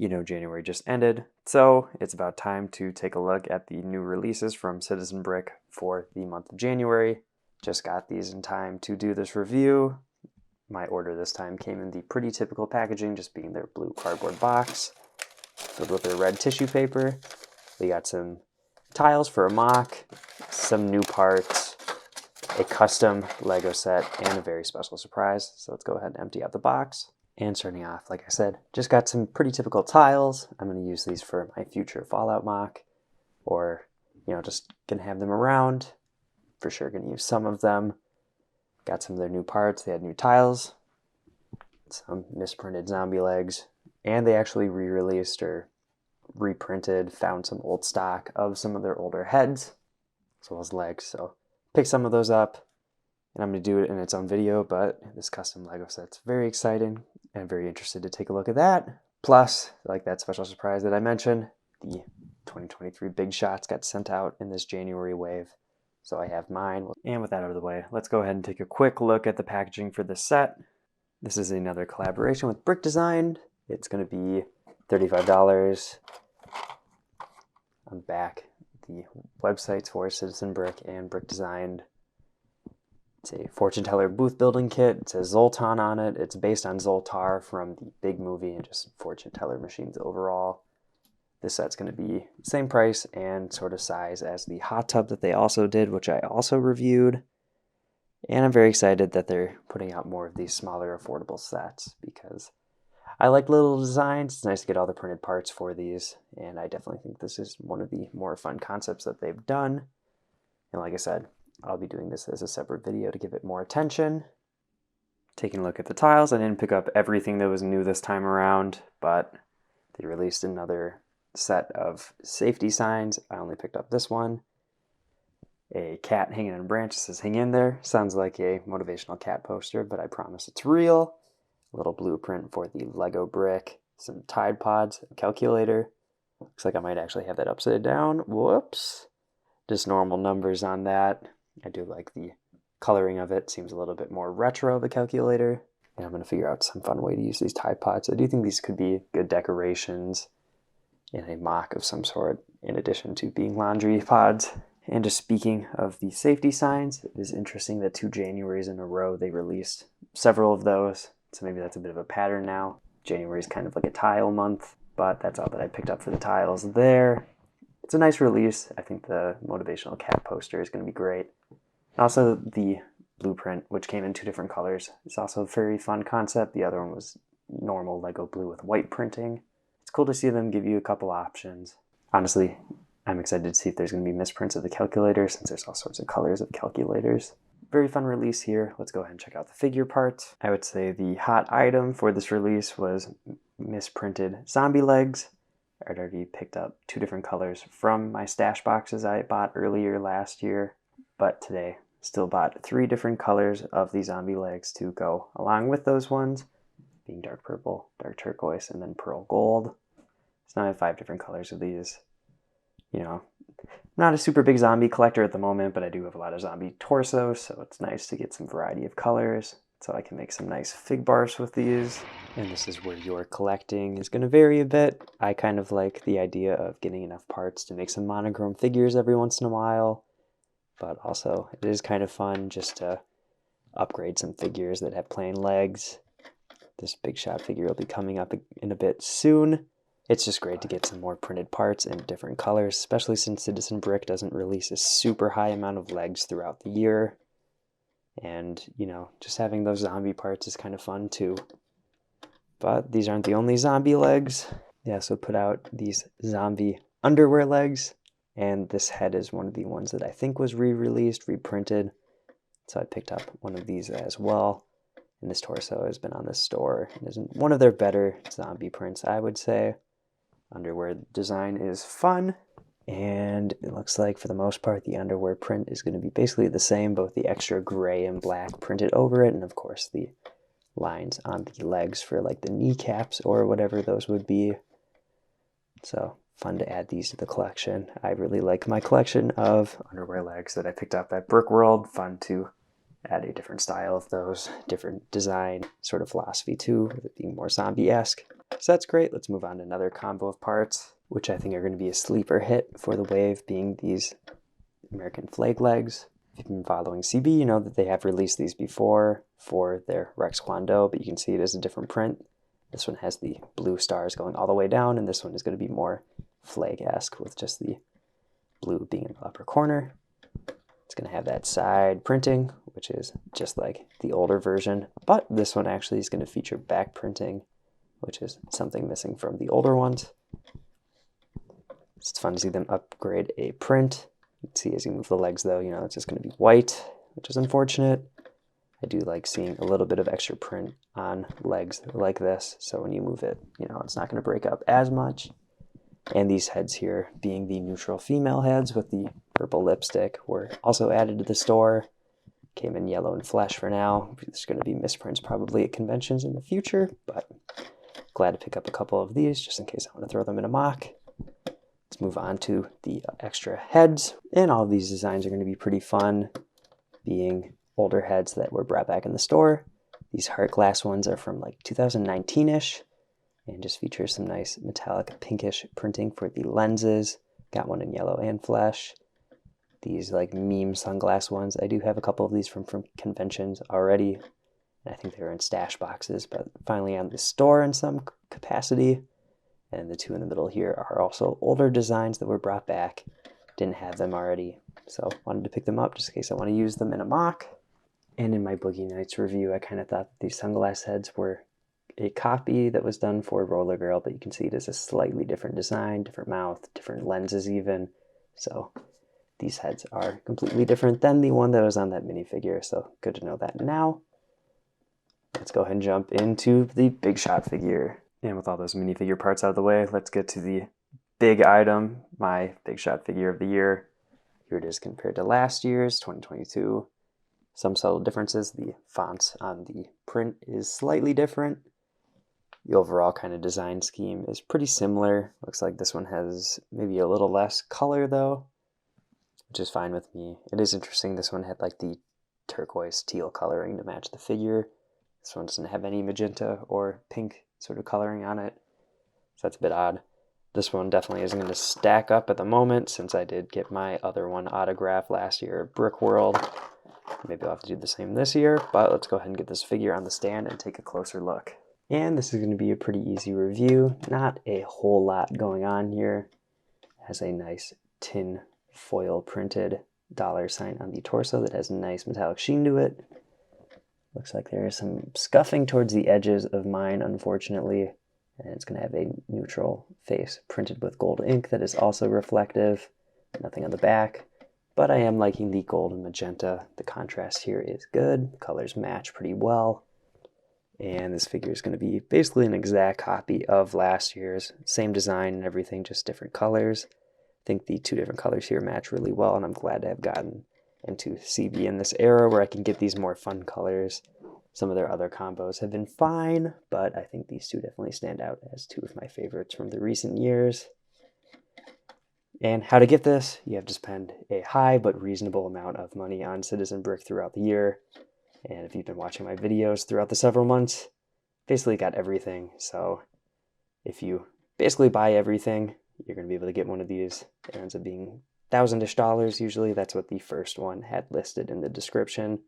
You know, January just ended, so it's about time to take a look at the new releases from Citizen Brick for the month of January. Just got these in time to do this review. My order this time came in the pretty typical packaging, just being their blue cardboard box filled with their red tissue paper. They got some tiles for a mock, some new parts, a custom Lego set, and a very special surprise. So let's go ahead and empty out the box. And starting off, like I said, just got some pretty typical tiles. I'm going to use these for my future Fallout mock, or, you know, just going to have them around. For sure going to use some of them. Got some of their new parts. They had new tiles, some misprinted zombie legs, and they actually re-released or reprinted, found some old stock of some of their older heads, as well as legs. So pick some of those up, and I'm going to do it in its own video, but this custom Lego set's very exciting and very interested to take a look at that. Plus, like that special surprise that I mentioned, the 2023 Big Shots got sent out in this January wave, so I have mine. And with that out of the way, let's go ahead and take a quick look at the packaging for this set. This is another collaboration with Brickdesigned. It's going to be $35. On the back, the websites for Citizen Brick and Brickdesigned. It's a fortune teller booth building kit. It says Zoltar on it. It's based on Zoltar from the big movie and just fortune teller machines overall. This set's going to be the same price and sort of size as the hot tub that they also did, which I also reviewed. And I'm very excited that they're putting out more of these smaller, affordable sets because I like little designs. It's nice to get all the printed parts for these, and I definitely think this is one of the more fun concepts that they've done. And like I said, I'll be doing this as a separate video to give it more attention. Taking a look at the tiles, I didn't pick up everything that was new this time around, but they released another set of safety signs. I only picked up this one. A cat hanging on a branch that says "hang in there." Sounds like a motivational cat poster, but I promise it's real. A little blueprint for the Lego brick, some Tide Pods, a calculator. Looks like I might actually have that upside down. Whoops. Just normal numbers on that. I do like the coloring of it. Seems a little bit more retro of a calculator. And I'm going to figure out some fun way to use these Tide Pods. I do think these could be good decorations in a mock of some sort, in addition to being laundry pods. And just speaking of the safety signs, it is interesting that 2 Januaries in a row they released several of those. So maybe that's a bit of a pattern now. January is kind of like a tile month, but that's all that I picked up for the tiles there. It's a nice release. I think the motivational cat poster is going to be great. Also the blueprint, which came in 2 different colors. It's also a very fun concept. The other one was normal Lego blue with white printing. It's cool to see them give you a couple options. Honestly, I'm excited to see if there's going to be misprints of the calculator, since there's all sorts of colors of calculators. Very fun release here. Let's go ahead and check out the figure parts. I would say the hot item for this release was misprinted zombie legs. I'd already picked up 2 different colors from my stash boxes I bought earlier last year, but today still bought 3 different colors of the zombie legs to go along with those ones, being dark purple, dark turquoise, and then pearl gold. So now I have 5 different colors of these. You know, I'm not a super big zombie collector at the moment, but I do have a lot of zombie torsos, so it's nice to get some variety of colors so I can make some nice fig bars with these. And this is where your collecting is going to vary a bit. I kind of like the idea of getting enough parts to make some monochrome figures every once in a while, but also it is kind of fun just to upgrade some figures that have plain legs. This Big Shot figure will be coming up in a bit soon. It's just great to get some more printed parts in different colors, especially since Citizen Brick doesn't release a super high amount of legs throughout the year. And, you know, just having those zombie parts is kind of fun too. But these aren't the only zombie legs. They also put out these zombie underwear legs. And this head is one of the ones that I think was re-released, reprinted. So I picked up one of these as well. And this torso has been on the store and isn't one of their better zombie prints, I would say. Underwear design is fun, and it looks like for the most part the underwear print is going to be basically the same, both the extra gray and black printed over it, and of course the lines on the legs for like the kneecaps or whatever those would be. So fun to add these to the collection. I really like my collection of underwear legs that I picked up at Brickworld. Fun to add a different style of those, different design sort of philosophy too, with it being more zombie-esque. So that's great. Let's move on to another combo of parts, which I think are going to be a sleeper hit for the wave, being these American flag legs. If you've been following CB, you know that they have released these before for their Rex Kwando, but you can see it as a different print. This one has the blue stars going all the way down, and this one is going to be more flag-esque with just the blue being in the upper corner. It's going to have that side printing, which is just like the older version, but this one actually is going to feature back printing, which is something missing from the older ones. It's fun to see them upgrade a print. You can see as you move the legs though, you know, it's just going to be white, which is unfortunate. I do like seeing a little bit of extra print on legs like this, so when you move it, you know, it's not going to break up as much. And these heads here, being the neutral female heads with the purple lipstick, were also added to the store. Came in yellow and flesh for now. There's going to be misprints probably at conventions in the future, but glad to pick up a couple of these just in case I want to throw them in a mock. Let's move on to the extra heads, and all of these designs are going to be pretty fun, being older heads that were brought back in the store. These heart glass ones are from like 2019-ish, and just features some nice metallic pinkish printing for the lenses. Got one in yellow and flesh. These like meme sunglass ones, I do have a couple of these from conventions already. I think they were in stash boxes, but finally on the store in some capacity. And the two in the middle here are also older designs that were brought back. Didn't have them already, so wanted to pick them up just in case I want to use them in a mock. And in my Boogie Nights review, I kind of thought these sunglass heads were a copy that was done for Roller Girl, but you can see it as a slightly different design, different mouth, different lenses even. So these heads are completely different than the one that was on that minifigure, so good to know that now. Let's go ahead and jump into the Big Shot figure. And with all those minifigure parts out of the way, let's get to the big item, my Big Shot figure of the year. Here it is compared to last year's, 2022. Some subtle differences. The font on the print is slightly different. The overall kind of design scheme is pretty similar. Looks like this one has maybe a little less color though, which is fine with me. It is interesting, this one had like the turquoise teal coloring to match the figure. This one doesn't have any magenta or pink sort of coloring on it, so that's a bit odd. This one definitely isn't going to stack up at the moment since I did get my other one autographed last year at Brick World. Maybe I'll have to do the same this year, but let's go ahead and get this figure on the stand and take a closer look. And this is going to be a pretty easy review. Not a whole lot going on here. It has a nice tin foil printed $sign on the torso that has a nice metallic sheen to it. Looks like there is some scuffing towards the edges of mine, unfortunately. And it's going to have a neutral face printed with gold ink that is also reflective. Nothing on the back. But I am liking the gold and magenta. The contrast here is good. The colors match pretty well. And this figure is going to be basically an exact copy of last year's. Same design and everything, just different colors. I think the two different colors here match really well, and I'm glad to have gotten into CB in this era where I can get these more fun colors. Some of their other combos have been fine, but I think these two definitely stand out as two of my favorites from the recent years. And how to get this? You have to spend a high but reasonable amount of money on Citizen Brick throughout the year. And if you've been watching my videos throughout the several months, basically got everything. So if you basically buy everything, you're going to be able to get one of these. It ends up being $1,000-ish usually. That's what the first one had listed in the description.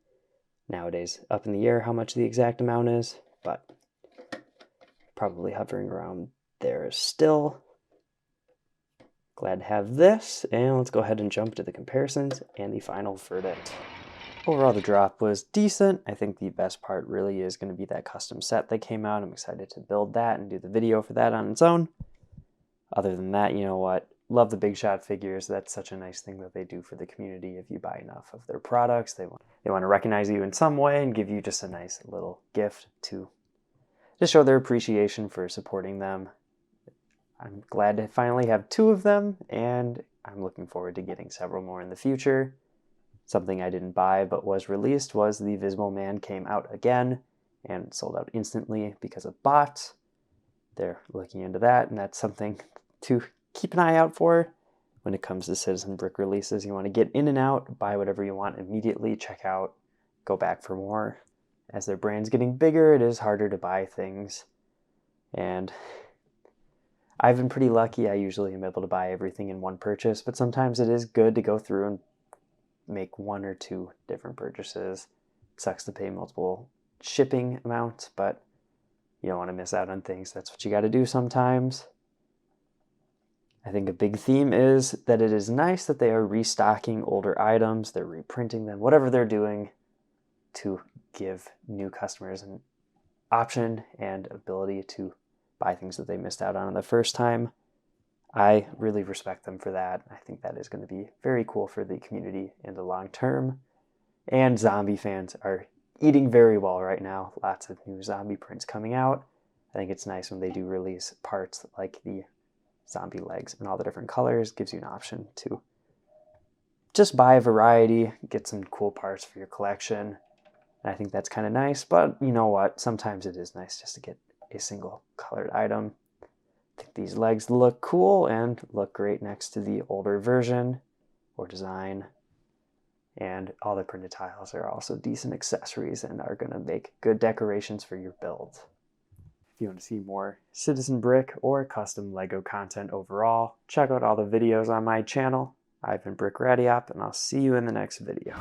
Nowadays, up in the air how much the exact amount is, but probably hovering around there still. Glad to have this, and let's go ahead and jump to the comparisons and the final verdict. Overall, the drop was decent. I think the best part really is going to be that custom set that came out. I'm excited to build that and do the video for that on its own. Other than that, you know what? Love the Big Shot figures. That's such a nice thing that they do for the community. If you buy enough of their products, they want to recognize you in some way and give you just a nice little gift to just show their appreciation for supporting them. I'm glad to finally have two of them, and I'm looking forward to getting several more in the future. Something I didn't buy but was released was the Visible Man came out again and sold out instantly because of bots. They're looking into that, and that's something to keep an eye out for when it comes to Citizen Brick releases. You want to get in and out, buy whatever you want immediately, check out, go back for more. As their brand's getting bigger, it is harder to buy things. And I've been pretty lucky. I usually am able to buy everything in one purchase, but sometimes it is good to go through and make 1 or 2 different purchases. It sucks to pay multiple shipping amounts, but you don't want to miss out on things. That's what you got to do sometimes. I think a big theme is that it is nice that they are restocking older items, they're reprinting them, whatever they're doing to give new customers an option and ability to buy things that they missed out on the first time. I really respect them for that. I think that is going to be very cool for the community in the long term. And zombie fans are eating very well right now. Lots of new zombie prints coming out. I think it's nice when they do release parts like the zombie legs in all the different colors. Gives you an option to just buy a variety, get some cool parts for your collection. And I think that's kind of nice, but you know what? Sometimes it is nice just to get a single colored item. I think these legs look cool and look great next to the older version or design. And all the printed tiles are also decent accessories and are going to make good decorations for your build. If you want to see more Citizen Brick or custom Lego content overall, check out all the videos on my channel. I've been Brick Radiop, and I'll see you in the next video.